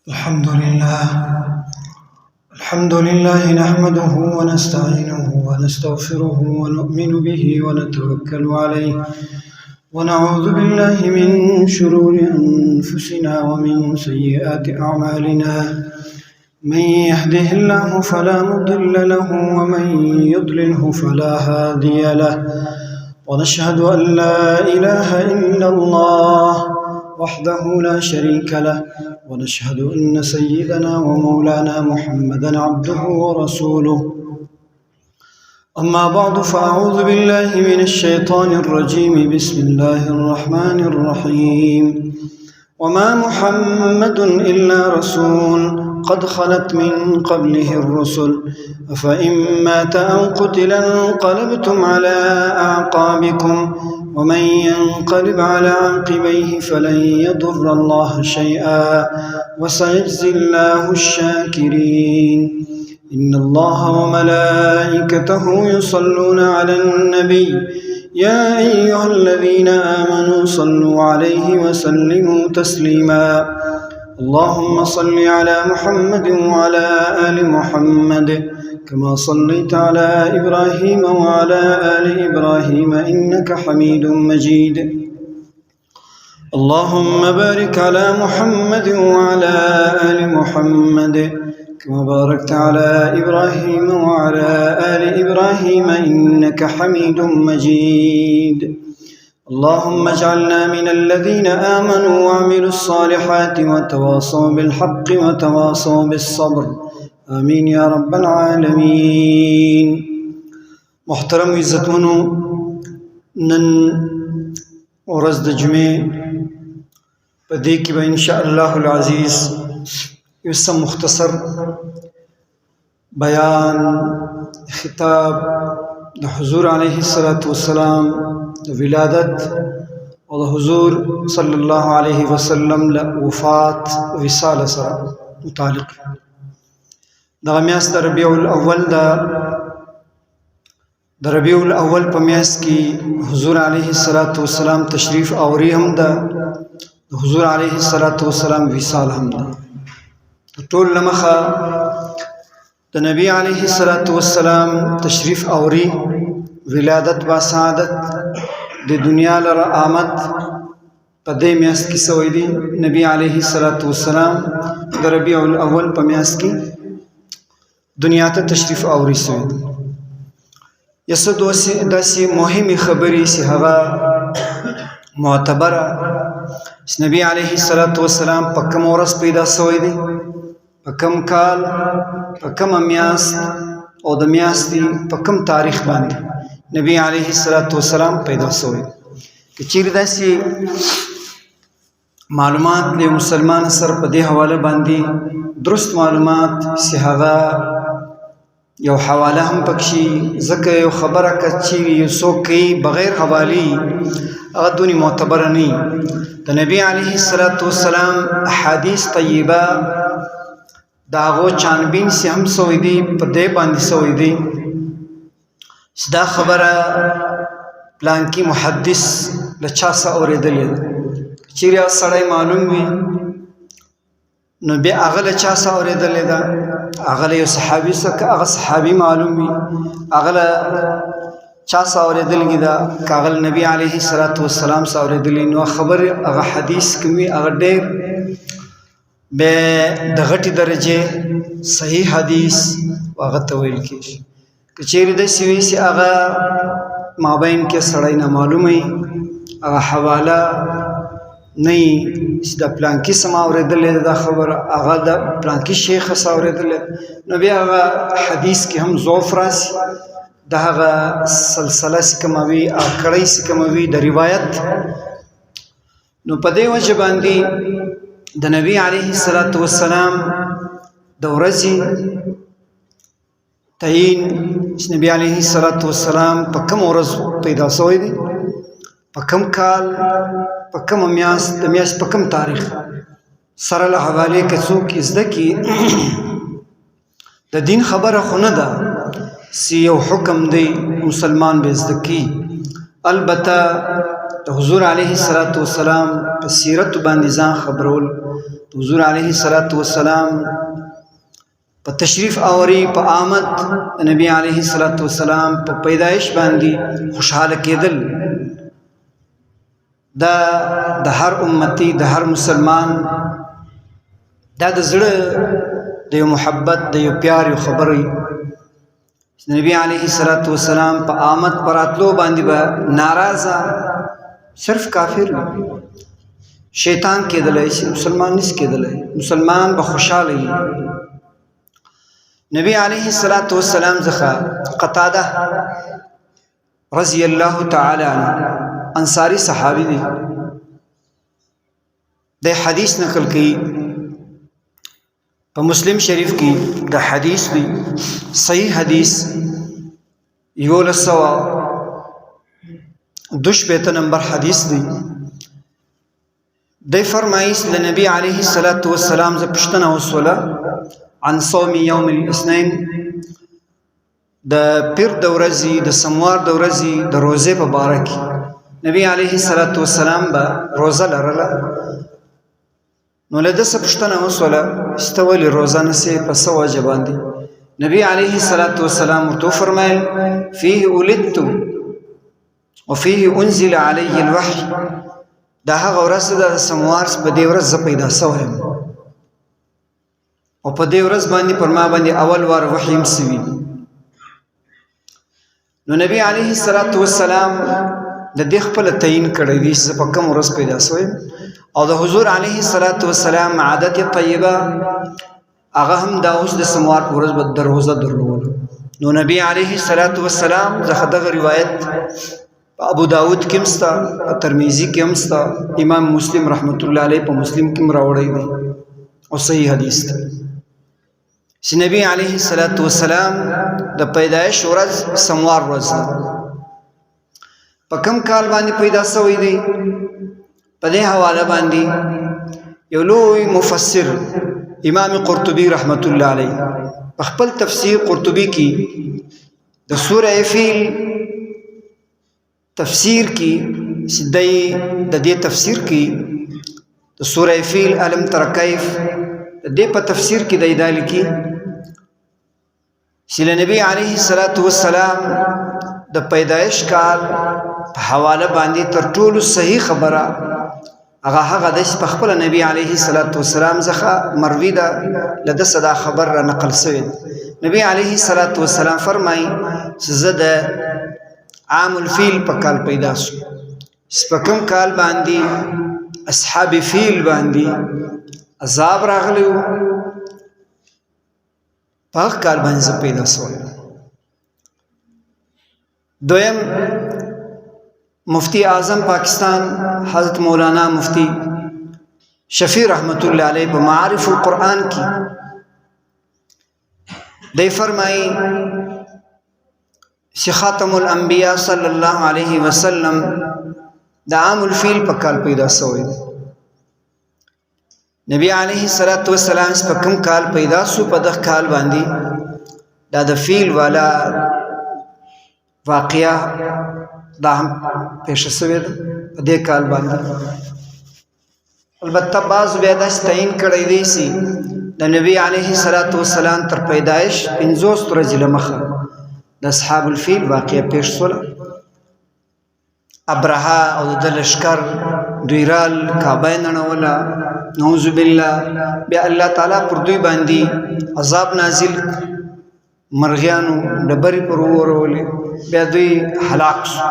الحمد لله نحمده ونستعينه ونستغفره ونؤمن به ونتوكل عليه ونعوذ بالله من شرور أنفسنا ومن سيئات أعمالنا من يهده الله فلا مضل له ومن يضلله فلا هادي له ونشهد أن لا إله إلا الله وحده لا شريك له ونشهد أن سيدنا ومولانا محمدا عبده ورسوله أما بعد فأعوذ بالله من الشيطان الرجيم بسم الله الرحمن الرحيم وما محمد إلا رسول قد خلت من قبله الرسل أفإن مات أو قتل انقلبتم على أعقابكم ومن ينقلب على عقبيه فلن يضر الله شيئا وسيجزي الله الشاكرين إن الله وملائكته يصلون على النبي يا أيها الذين آمنوا صلوا عليه وسلموا تسليما اللهم صل على محمد وعلى آل محمد كما صليت على إبراهيم وعلى آل إبراهيم إنك حميد مجيد اللهم بارك على محمد وعلى آل محمد كما باركت على إبراهيم وعلى آل إبراهيم إنك حميد مجيد اللهم اجعلنا من الذين آمنوا وعملوا الصالحات وتواصوا بالحق وتواصوا بالصبر آمين يا رب العالمين. محترم عزتونو، نن ورځ د جمعې په دې کې به ان شاء الله العزیز یو څه مختصر بیان خطاب د حضور علیه السلام د ولادت او د حضور صلی الله علیه وسلم له وفات وصال سره متعلق دغه میاشت د ربیع الاول د ربیع الاول په میاشت کې حضور علیه السلام تشریف اوري هم ده، د حضور علیه السلام وصال هم ده. ټول لمخه د نبی علیه السلام تشریف اوري، ولادت با سعادت د دنیا لره آمد په دې میاشت کې سوی دی. نبی علیه السلام د ربیع الاول په میاشت کې دنیا ته تشریف اوري سوی دی. یسه داسې مهمې خبرې چې هغه معتبره نبی علیه السلام په کوم ورځ پیدا سوی دی، په کوم کال، په کومه میاشت او د میاشتې په کوم تاریخ باندې نبی علیه السلام پیدا سوی. که چیرې داسې معلومات له مسلمان سره په دې حواله باندې درست معلومات چې هغه یو حواله هم پکشي، ځکه یو خبره که چیرې یو څوک کوي بغیر حوالې هغه دونې معتبره نه وي. د نبی علیه السلام احادیث طیبه د هغو چانبین چې هم سوی دی په دې باندې سوی دی چې دا خبره پلانکي محدث له چا څه اورېدلې ده. چیرې یو سړی معلوم وي نو بیا هغه له چا څه اورېدلې ده، هغه له یو صحابي څخه هغه صحابي معلوم وي، هغه له چا څه اورېدلې ده، که هغه له نبي علیه السلام څه اورېدلې نو خبرې هغه حدیث کوم وي هغه ډېر به د غټې درجې صحیح حدیث هغه ته ویل کېږي. که چیرې داسې وي چې هغه مابین کې سړی نه معلومه وي، هغه حواله نه وي چې د پلانکي څه ما اورېدلې ده دا خبره، هغه د پلانکي شیخه څه اورېدلې نو بیا هغه حدیث کې هم ضعف راشي، د هغه سلسله چې کومه وي کړۍ چې کومه وي د روایت. نو په دې وجه باندې د نبی علیه السلام د ورځې تعین چې نبی علیه السلام په کوم ورځ پیدا شوی دی، په کوم کال، په کوم میاشت، د میاشت په کوم تاریخ سره له حوالې که څوک زده کړي د دین خبره خو نه ده چې یو حکم دی مسلمان به زده کړي. البته د حضور علیه السلام په سیرت باندې ځان خبرول، حضور علیه السلام په تشریف آوری په آمد نبی علیه السلام په پیدایش باندې خوشحاله کېدل، دا د هر امتی د هر مسلمان دا د زړه د یو محبت د یو پیار یو خبرې. نبی علیه السلام په آمد پراتلو باندې به ناراضه صرف کافر شیطان کېدلی شي، مسلمان نس کېدلی، مسلمان به خوشحاله وي. نبی علیه السلام څخه قتاده رضی الله تعالی عنه انصاری صحابی دی، د حدیث نقل کی په مسلم شریف کی د حدیث دی، صحیح حدیث 1102 نمبر حدیث دی. دی فرمایي د نبی علیه السلام ز پښتنه وسوله عن صوم یوم الاثنين، د پیر د ورځې د سموار د ورځې د روزې په باره کې نبی علیه السلام به روزه لرله. نو له ده څه پوښتنه وسوله چې ته ولې روزه نیسې، په څه وجه باندې؟ نبی علیه السلام ورته وفرمیل فیه ولدت وفیه انزل علی الوحی، دا هغه ورځ ده د سموار په دې ورځ زه پیدا سوی یم او په دې ورځ باندې پر ما باندې اول وار وحی هم سوي. نو نبی علیه السلام د دې خپل تعین کړی دی چې په کوم ورځ پیدا سوی، او د حضور علیه السلام عادت طیبه هغه هم دا اوس د سموار په ورځ به روزه درلوله. نو نبی علیه السلام دغه روایت په ابو داود کې هم سته، په ترمذی کې هم سته، امام مسلم رحمت الله علیه په مسلم کې هم راوړی دی او صحیح حدیث دی چې نبی علیه السلام د پیدایش ورځ سموار ورځ ده. په کوم کال باندې پیدا شوی دی؟ په دې حواله باندې یو لوی مفسر امام قرطبی رحمت الله علیه په خپل تفسیر قرطبی کې د سوره فیل تفسیر کې سیدای د دې تفسیر کې د سوره فیل الم تر کیف د دې په تفسیر کې د ایدال کې چې نبی علیه السلام د پیدایش کال په حواله باندې تر ټولو صحیح خبره هغه د خپل نبی علیه السلام څخه مروی ده، لده صدا خبر را نقل شوی. نبی علیه السلام فرمایي چې زه د عام الفیل په کال پیدا شوم، په کوم کال باندې اصحاب فیل باندې عذاب راغلی و، په هغه کال باندې زه پیدا شوم. دویم مفتی اعظم پاکستان حضرت مولانا مفتی شفیع رحمت الله علیه په معارف القرآن کې دی فرمایي چې خاتم الانبیاء صلی الله علیه وسلم د عام الفیل په کال پیدا شوی. نبی علیه السلام په کوم کال پیدا شو؟ په دغه کال باندې دا د فیل والا واقعیا دا هم پیښ شوی ده په دې کال باندې. البته بعض بیا دا تعین کړی دی چې د نبی علیه السلام تر پیدایش 50 ورځې لمخه د اصحاب الفیل واقعه پیښ شوله. ابرهه او د لشکر دوی رال کعبه ننوله، نعوذ بالله. بیا الله تعالی پر دوی باندې عذاب نازل، مرغیانو ډبرې پر ورولې، بیا دوی هلاک شو.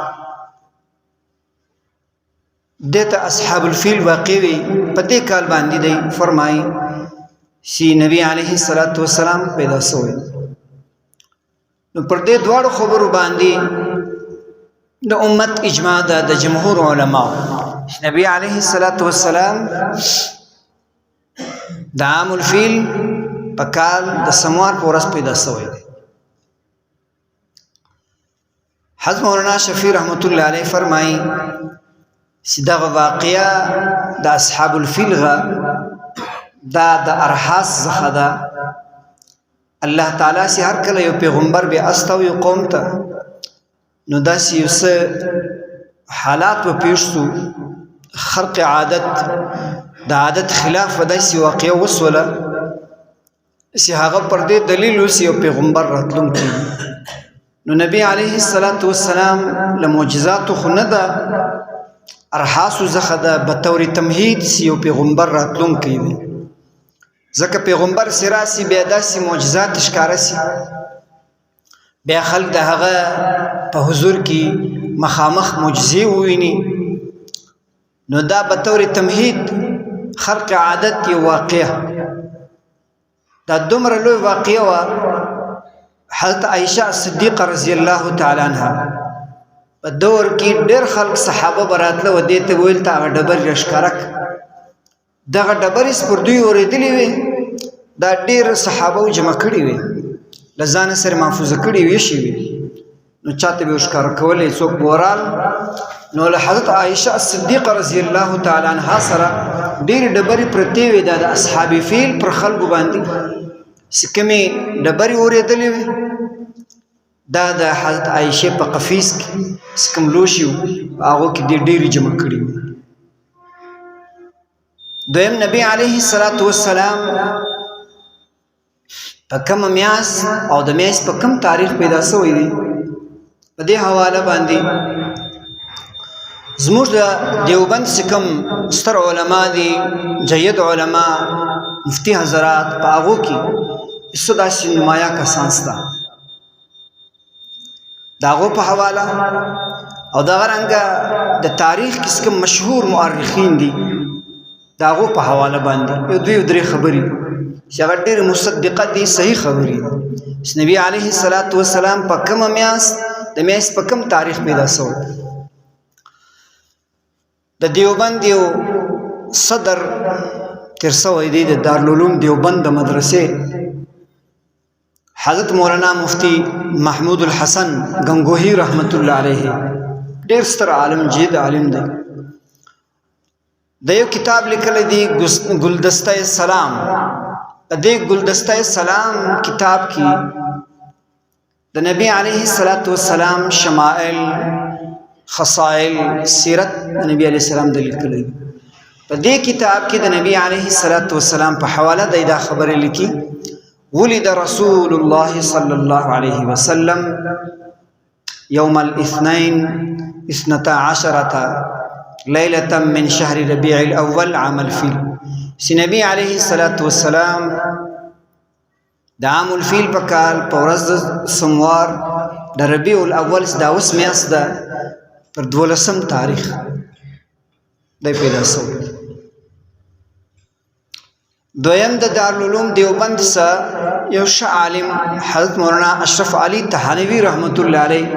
دته اصحاب الفیل واقع وی په دې کال باندې دی فرمایي چې نبی علیه السلام پیدا شوی. نو پر دې دواړو خبرو باندې د امت اجماع ده د جمهور علما. نبی علیه السلام د عام الفیل په کال د سموار په ورځ پیدا شوی دی. حضرت مولانا شفیع رحمت الله علیه فرمایي چې دغه واقعه د اصحاب الفیل دا د ارحاس څخه ده. الله تعالی چې هر کله یو پیغمبر به استو یو قوم ته، نو داسې یو څه حالات و پیښ شو خرق عادت د عادت خلاف داسې واقعه وسوله چې هغه پر دې دلیل اوس یو پیغمبر راتلونکی نو نبی علیه السلام له معجزاتو خو نه ده ارحاسو څخه ده بطور تمهید چې یو پیغمبر راتلونکی دی ځکه پیغمبر چې راسي بیا داسې معجزات ښکاره سي بیا خلک د هغه په حضور کې مخامخ معجزې وویني نو دا بطور تمهید خرق عادت یو واقعه دا دومره لوی واقعه وه حضرت عائشہ صدیقه رضی الله تعالی عنها په دور کې ډېر خلک صحابه براتله و دې ته ویل ته هغه ډبرې راښکاره دغه ډبرې پر دوی اورېدلې وې دا ډېر صحابه جمع کړي وې له ځانه سره محفوظه کړي وې شي وې نو چاته به ښکاره کولې څوک بورال نو له حضرت عائشہ صدیقه رضی الله تعالی عنها سره ډېرې ډبرې پرتې وې دا د اصحاب فیل پر خلکو باندې چې کومې ډبرې اورېدلې وې دا د حضرت عائشہ په قفیس کې چې کوم لوښي وو هغو کې ډېرې جمع کړي وې دویم نبی علیه السلام په کومه میاشت او د میاشت په کوم تاریخ پیدا شوی دی په دې حواله باندې زموږ د دیوبند چې کوم ستر علما دي جید علما مفتی حضرات په هغو کې هېڅ داسې نمایه کسان شته د هغو په حواله او دغه رنګه د تاریخ کې کوم مشهور مورخین دي د هغو په حواله باندې یو دوی درې خبرې چې هغه ډېرې مصدقه دي صحیح خبرې چې نبي علیه السلام په کومه میاشت د میاشت په کوم تاریخ پیدا شوی د دیوبند یو صدر تیر شوی دی د دارالعلوم دیوبند د مدرسې حضرت مولانا مفتی محمود الحسن گنگوہی رحمت الله علیه ډېر ستر عالم جید عالم دی د یو کتاب لیکلی دی گلدسته سلام دې گلدسته سلام کتاب کې د نبی علیه السلام شمائل خصائل سیرت د نبی علیه السلام د لیکلی په دې کتاب کې د نبی علیه السلام په حواله د دا خبرې لیکي ولد رسول الله صلی الله علیه وسلم یوم الاثنین 12 لیلة من شهر ربیع الاول عام الفیل سی نبی علیه السلام د عام الفیل په کال په ورځ د سموار د ربیع الاول دا اوس میاشت ده پر 12 تاریخ دی پیدا شوی دویم د دارالعلوم دیوبند څخه یو ښه عالم حضرت مولانا اشرف علي تحانوي رحمت الله علیه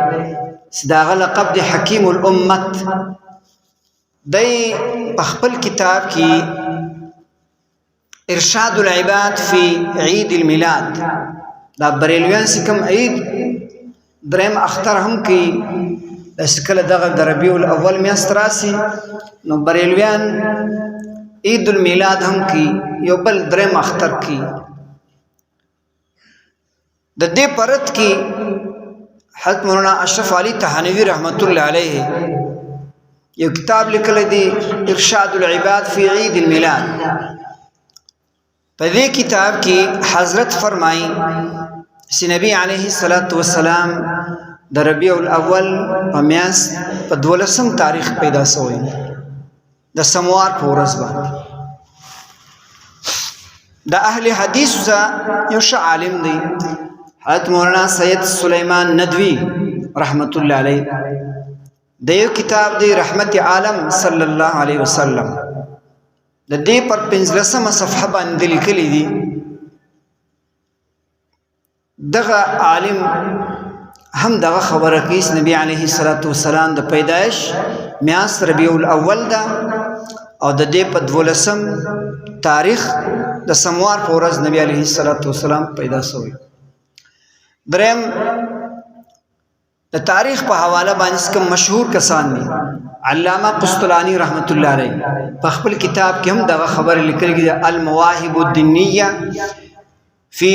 چې د هغه لقب د حکیم الامت دی په خپل کتاب کې ارشاد العباد فی عید الميلاد دا بریلویان چې کوم عید دریم اختر هم کوي چې کله دغه د ربیع الاول میاشت راسي نو بریلویان عید المیلاد هم کوي یو بل دریم اختر کوي د دې پرت کې حضرت مولانا اشرف علي تحانوي رحمت الله علیه یو کتاب لیکلی دی ارشاد العباد فی عید الميلاد په دې کتاب کې حضرت فرمایي چې نبی علیه السلام د ربیع الاول په میاشت په 12 تاریخ پیدا شوی د سموار په ورځ باندې د اهل حدیث یو ښه عالم دی حضرت مولانا سید سلیمان ندوی رحمت الله علیه د یو کتاب دی رحمت عالم صلی الله علیه وسلم د دې پر 15مه صفحه باندې لیکلی دي دغه عالم هم دغه خبره کوي چې نبی علیه السلام د پیدایش میاشت ربیع الاول ده او د دې په 12 تاریخ د سموار په ورځ نبی علیه السلام پیدا شوی دریم د تاریخ په حواله باندې کوم مشهور کسان دي علامه قسطلانی رحمت الله علیه په خپل کتاب کې هم دغه خبره لیکلې ده المواهب الدینیه فی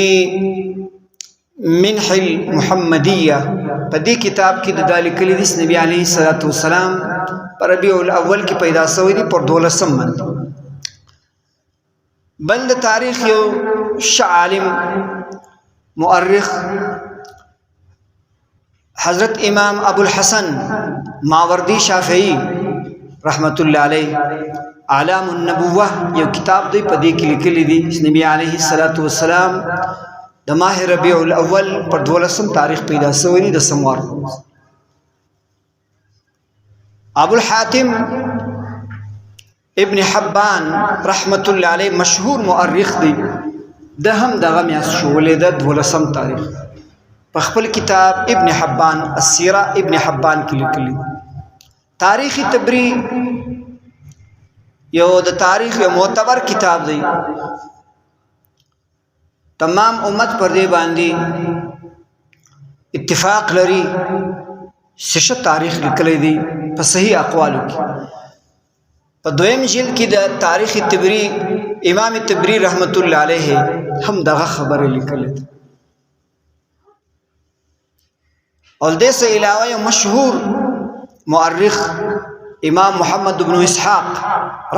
منح المحمدیه په دې کتاب کې د دالی کلی د نبی علیه الصلاۃ والسلام پر ربیع الاول کې پیدا شوی دی پر 12 باندې بند تاریخ یو عالم مؤرخ حضرت امام ابو الحسن ماوردی شافعی رحمت الله علیه اعلام النبوه یو کتاب دی په دې کې لیکلی دی نبی علیه الصلاۃ والسلام د ماه ربیع الاول پر 12 تاریخ پیدا شوی دی د سموار ابو الحاتم ابن حبان رحمت الله علیه مشهور مؤرخ دی د هم دغه میاس شولې د 12 تاریخ په خپل کتاب ابن حبان السیره ابن حبان کې لیکلی تاریخ تبری یو د تاریخ یو معتبر کتاب دی تمام امت پر دې باندې اتفاق لري چې تاریخ لیکلی دی په صحیح اقوالو کې په دویم جلد کې د تاریخ تبری امام تبری رحمت الله علیه هم دغه خبره لیکلې او دې څخه علاوه یو مشهور مؤرخ امام محمد بن اسحاق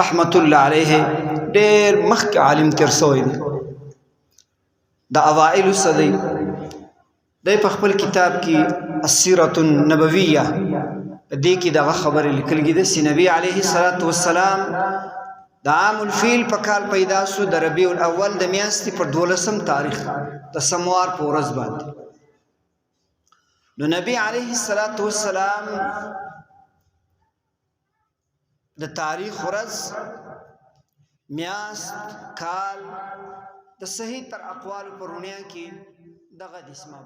رحمت الله علیه ډېر مخکې عالم تیر شوی دی د اوائل صدی د په خپل کتاب کې السیرۃ النبویہ دې کې دغه خبره لیکلې ده چې نبی علیه الصلاۃ والسلام د عام الفیل په کال پیدا شو د ربیع الاول د میاشتې پر 12 تاریخ د سموار په ورځ باندې نو نبی علیه الصلاۃ والسلام د تاریخ ورځ میاشت کال د صحیح تر اقوال پرونیا کې دغه د اسمه